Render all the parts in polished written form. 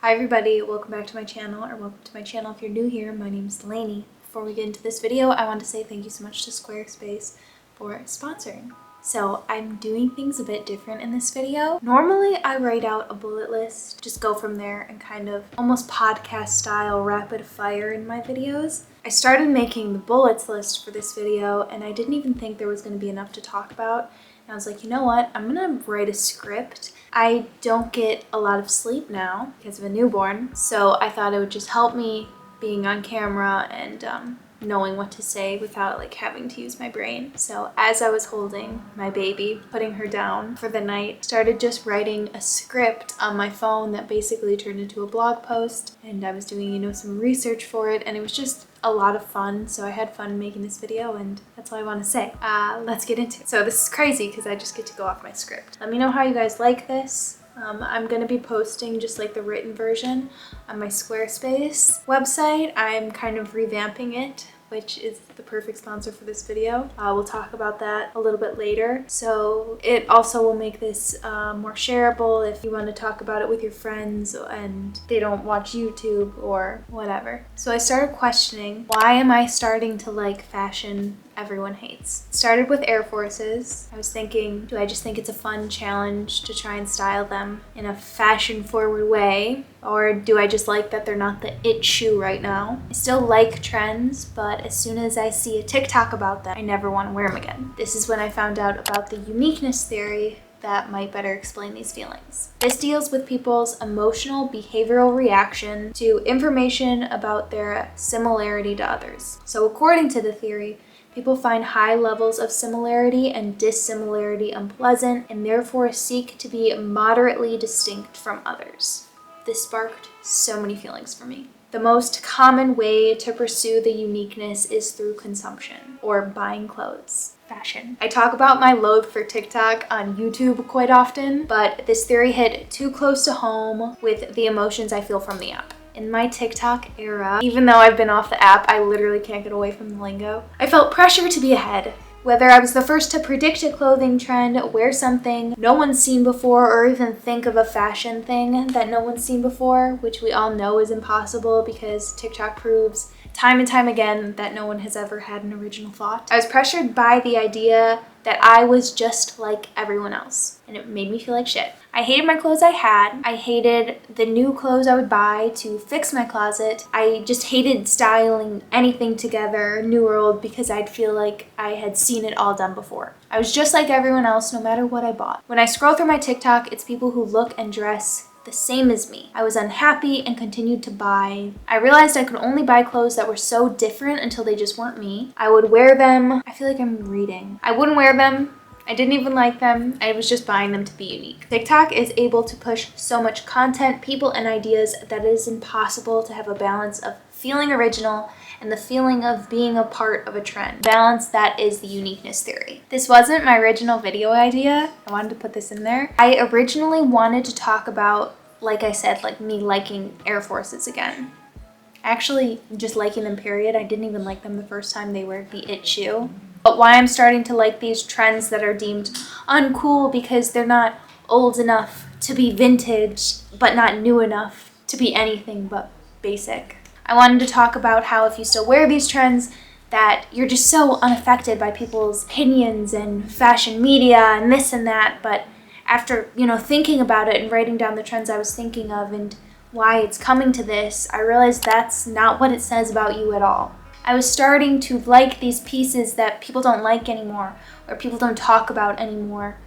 Hi everybody, welcome back to my channel, or welcome to my channel if you're new here. My name is Delaney. Before we get into this video, I want to say thank you so much to Squarespace for sponsoring. So I'm doing things a bit different in this video. Normally I write out a bullet list, just go from there and kind of almost podcast style rapid fire in my videos. I started making the bullets list for this video and I didn't even think there was going to be enough to talk about. And I was like, you know what, I'm gonna write a script. I don't get a lot of sleep now because of a newborn, so I thought it would just help me being on camera and knowing what to say without like having to use my brain. So as I was holding my baby, putting her down for the night, started just writing a script on my phone that basically turned into a blog post, and I was doing, some research for it, and it was just a lot of fun. So I had fun making this video, and that's all I want to say. Let's get into it. So this is crazy because I just get to go off my script. Let me know how you guys like this. I'm going to be posting just like the written version on my Squarespace website. I'm kind of revamping it, which is the perfect sponsor for this video. We'll talk about that a little bit later. So it also will make this more shareable if you want to talk about it with your friends and they don't watch YouTube or whatever. So I started questioning, why am I starting to like fashion everyone hates? It started with Air Forces. I was thinking, do I just think it's a fun challenge to try and style them in a fashion forward way? Or do I just like that they're not the it shoe right now? I still like trends, but as soon as I see a TikTok about them, I never want to wear them again. This is when I found out about the uniqueness theory that might better explain these feelings. This deals with people's emotional behavioral reaction to information about their similarity to others. So according to the theory, people find high levels of similarity and dissimilarity unpleasant and therefore seek to be moderately distinct from others. This sparked so many feelings for me. The most common way to pursue the uniqueness is through consumption or buying clothes. Fashion. I talk about my loathe for TikTok on YouTube quite often, but this theory hit too close to home with the emotions I feel from the app. In my TikTok era, even though I've been off the app, I literally can't get away from the lingo. I felt pressure to be ahead. Whether I was the first to predict a clothing trend, wear something no one's seen before, or even think of a fashion thing that no one's seen before, which we all know is impossible because TikTok proves time and time again that no one has ever had an original thought. I was pressured by the idea that I was just like everyone else, and it made me feel like shit. I hated my clothes I had. I hated the new clothes I would buy to fix my closet. I just hated styling anything together, new or old, because I'd feel like I had seen it all done before. I was just like everyone else no matter what I bought. When I scroll through my TikTok, it's people who look and dress the same as me. I was unhappy and continued to buy. I realized I could only buy clothes that were so different until they just weren't me. I would wear them. I feel like I'm reading. I wouldn't wear them. I didn't even like them. I was just buying them to be unique. TikTok is able to push so much content, people, and ideas that it is impossible to have a balance of feeling original and the feeling of being a part of a trend. Balance that is the uniqueness theory. This wasn't my original video idea. I wanted to put this in there. I originally wanted to talk about, like I said, like me liking Air Forces again. Actually, just liking them, period. I didn't even like them the first time they were the it shoe. But why I'm starting to like these trends that are deemed uncool because they're not old enough to be vintage, but not new enough to be anything but basic. I wanted to talk about how if you still wear these trends, that you're just so unaffected by people's opinions and fashion media and this and that. But after, thinking about it and writing down the trends I was thinking of and why it's coming to this, I realized that's not what it says about you at all. I was starting to like these pieces that people don't like anymore or people don't talk about anymore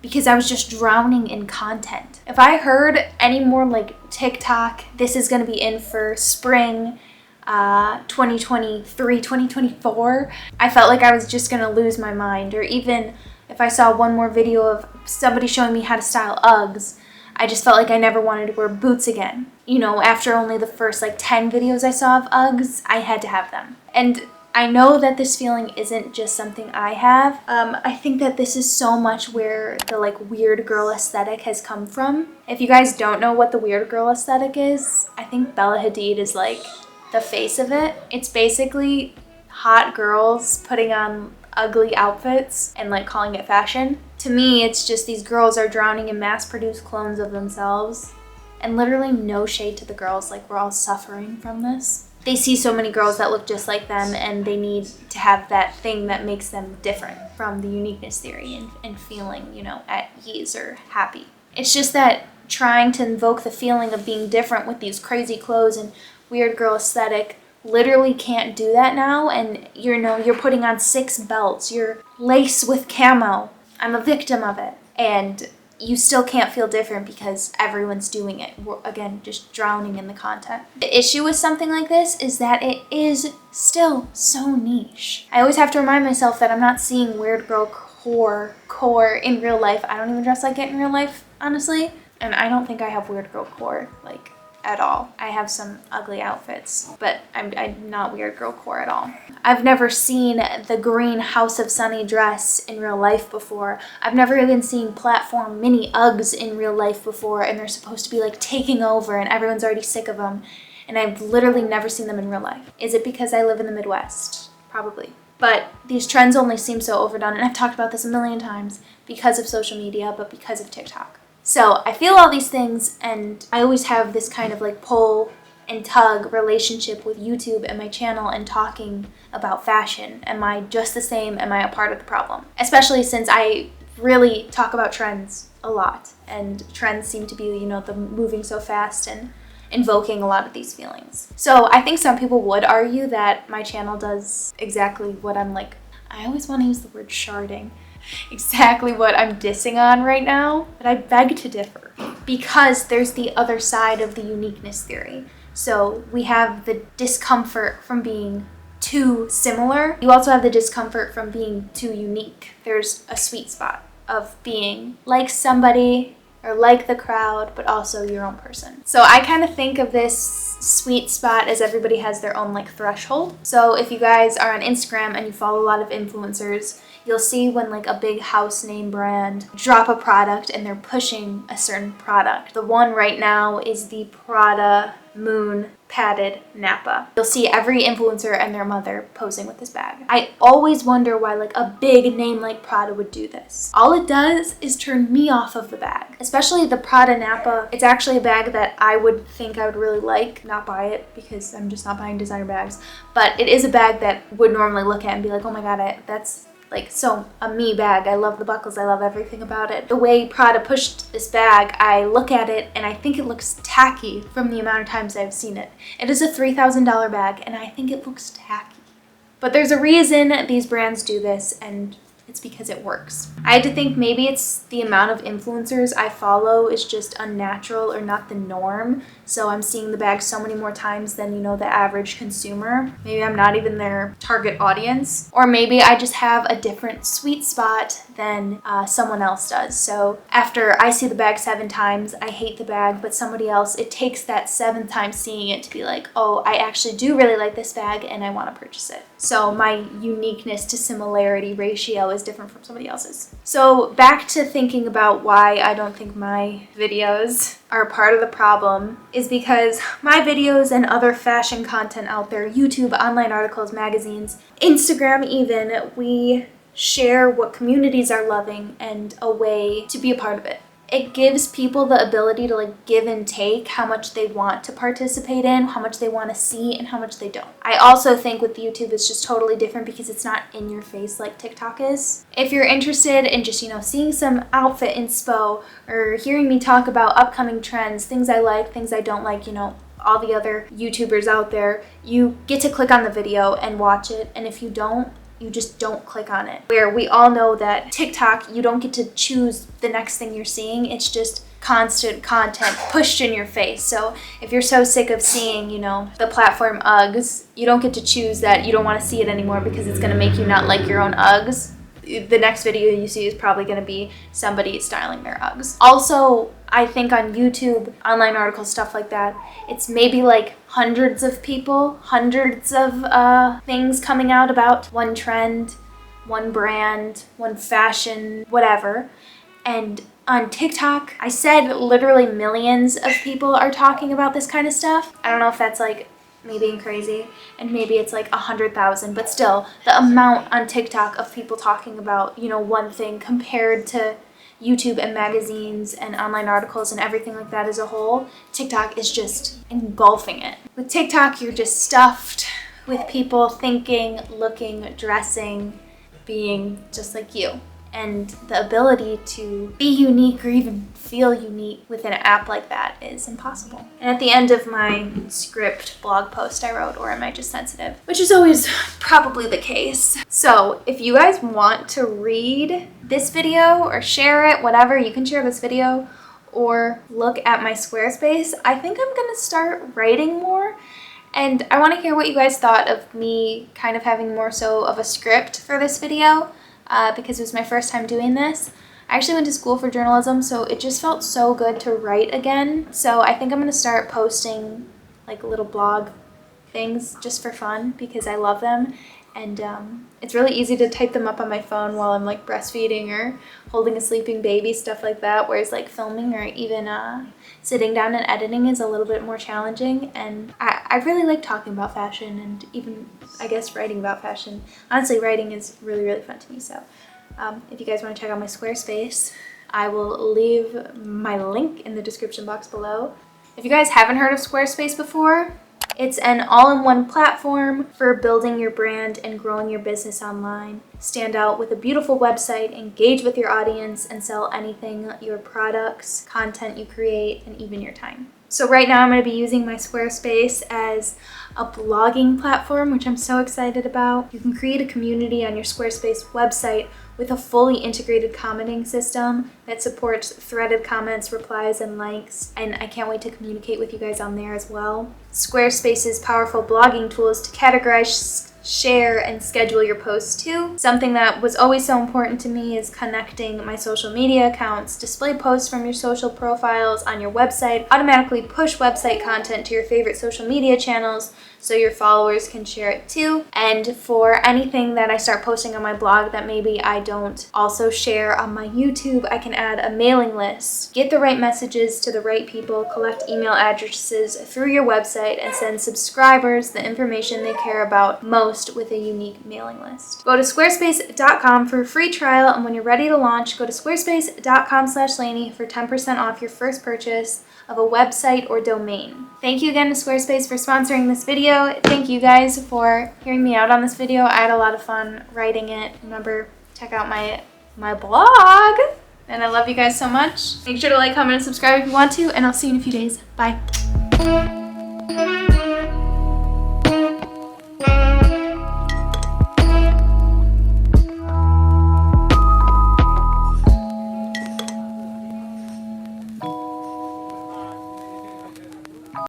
because I was just drowning in content. If I heard any more like TikTok, this is going to be in for spring 2023, 2024, I felt like I was just going to lose my mind. Or even if I saw one more video of somebody showing me how to style Uggs, I just felt like I never wanted to wear boots again. After only the first 10 videos I saw of Uggs, I had to have them. And I know that this feeling isn't just something I have. I think that this is so much where the weird girl aesthetic has come from. If you guys don't know what the weird girl aesthetic is, I think Bella Hadid is the face of it. It's basically hot girls putting on ugly outfits and calling it fashion. To me, it's just these girls are drowning in mass-produced clones of themselves And literally no shade to the girls, like we're all suffering from this. They see so many girls that look just like them and they need to have that thing that makes them different from the uniqueness theory and feeling, you know, at ease or happy. It's just that trying to invoke the feeling of being different with these crazy clothes and weird girl aesthetic literally can't do that now. And you're putting on 6 belts, you're laced with camo. I'm a victim of it. And you still can't feel different because everyone's doing it. We're, again, just drowning in the content. The issue with something like this is that it is still so niche. I always have to remind myself that I'm not seeing weird girl core in real life. I don't even dress like it in real life, honestly. And I don't think I have weird girl core, like, at all. I have some ugly outfits, but I'm not weird girl core at all. I've never seen the green House of Sunny dress in real life before. I've never even seen platform mini Uggs in real life before, and they're supposed to be like taking over and everyone's already sick of them. And I've literally never seen them in real life. Is it because I live in the Midwest? Probably. But these trends only seem so overdone, and I've talked about this a million times because of social media, but because of TikTok. So I feel all these things, and I always have this kind of like pull and tug relationship with YouTube and my channel and talking about fashion. Am I just the same? Am I a part of the problem? Especially since I really talk about trends a lot, and trends seem to be, you know, the moving so fast and invoking a lot of these feelings. So I think some people would argue that my channel does exactly what I'm like, I always want to use the word sharding, exactly what I'm dissing on right now, but I beg to differ because there's the other side of the uniqueness theory. So we have the discomfort from being too similar. You also have the discomfort from being too unique. There's a sweet spot of being like somebody or like the crowd, but also your own person. So I kind of think of this sweet spot as everybody has their own like threshold. So if you guys are on Instagram and you follow a lot of influencers, you'll see when like a big house name brand drop a product and they're pushing a certain product. The one right now is the Prada Moon padded Napa. You'll see every influencer and their mother posing with this bag. I always wonder why like a big name like Prada would do this. All it does is turn me off of the bag, especially the Prada Napa. It's actually a bag that I would think I would really like, not buy it because I'm just not buying designer bags, but it is a bag that would normally look at and be like, oh my god, that's like so a me bag. I love the buckles, I love everything about it. The way Prada pushed this bag, I look at it and I think it looks tacky from the amount of times I've seen it. It is a $3,000 bag and I think it looks tacky. But there's a reason these brands do this, and it's because it works. I had to think maybe it's the amount of influencers I follow is just unnatural or not the norm. So I'm seeing the bag so many more times than, you know, the average consumer. Maybe I'm not even their target audience. Or maybe I just have a different sweet spot than someone else does. So after I see the bag 7 times, I hate the bag, but somebody else, it takes that 7th time seeing it to be like, oh, I actually do really like this bag and I want to purchase it. So my uniqueness to similarity ratio is different from somebody else's. So back to thinking about why I don't think my videos are part of the problem is because my videos and other fashion content out there, YouTube, online articles, magazines, Instagram even, we share what communities are loving and a way to be a part of it. It gives people the ability to like give and take how much they want to participate in, how much they want to see, and how much they don't. I also think with YouTube it's just totally different because it's not in your face like TikTok is. If you're interested in just, you know, seeing some outfit inspo or hearing me talk about upcoming trends, things I like, things I don't like, you know, all the other YouTubers out there, you get to click on the video and watch it. And if you don't, you just don't click on it. Where we all know that TikTok, you don't get to choose the next thing you're seeing. It's just constant content pushed in your face. So if you're so sick of seeing, you know, the platform Uggs, you don't get to choose that you don't want to see it anymore because it's going to make you not like your own Uggs. The next video you see is probably going to be somebody styling their Uggs. Also, I think on YouTube, online articles, stuff like that, it's maybe like hundreds of people, hundreds of things coming out about one trend, one brand, one fashion, whatever. And on TikTok, I said literally millions of people are talking about this kind of stuff. I don't know if that's like me being crazy, and maybe it's like 100,000, but still the amount on TikTok of people talking about, you know, one thing compared to YouTube and magazines and online articles and everything like that as a whole, TikTok is just engulfing it. With TikTok, you're just stuffed with people thinking, looking, dressing, being just like you. And the ability to be unique or even feel unique within an app like that is impossible. And at the end of my script blog post I wrote, or am I just sensitive? Which is always probably the case. So if you guys want to read this video or share it, whatever, you can share this video or look at my Squarespace. I think I'm gonna start writing more. And I want to hear what you guys thought of me kind of having more so of a script for this video. Because it was my first time doing this. I actually went to school for journalism, so it just felt so good to write again. So I think I'm going to start posting like little blog things just for fun because I love them. And it's really easy to type them up on my phone while I'm like breastfeeding or holding a sleeping baby, stuff like that. Whereas like filming or even sitting down and editing is a little bit more challenging. And I really like talking about fashion and even, I guess, writing about fashion. Honestly, writing is really, really fun to me. So if you guys want to check out my Squarespace, I will leave my link in the description box below. If you guys haven't heard of Squarespace before, it's an all-in-one platform for building your brand and growing your business online. Stand out with a beautiful website, engage with your audience, and sell anything, your products, content you create, and even your time. So right now I'm going to be using my Squarespace as a blogging platform, which I'm so excited about. You can create a community on your Squarespace website with a fully integrated commenting system that supports threaded comments, replies, and likes. And I can't wait to communicate with you guys on there as well. Squarespace's powerful blogging tools to categorize, share, and schedule your posts too. Something that was always so important to me is connecting my social media accounts, display posts from your social profiles on your website, automatically push website content to your favorite social media channels so your followers can share it too. And for anything that I start posting on my blog that maybe I don't also share on my YouTube, I can add a mailing list, get the right messages to the right people, collect email addresses through your website, and send subscribers the information they care about most with a unique mailing list. Go to squarespace.com for a free trial, and when you're ready to launch, go to squarespace.com/Lainey for 10% off your first purchase of a website or domain. Thank you again to Squarespace for sponsoring this video. Thank you guys for hearing me out on this video. I had a lot of fun writing it. Remember, check out my blog. And I love you guys so much. Make sure to like, comment, and subscribe if you want to, and I'll see you in a few days. Bye.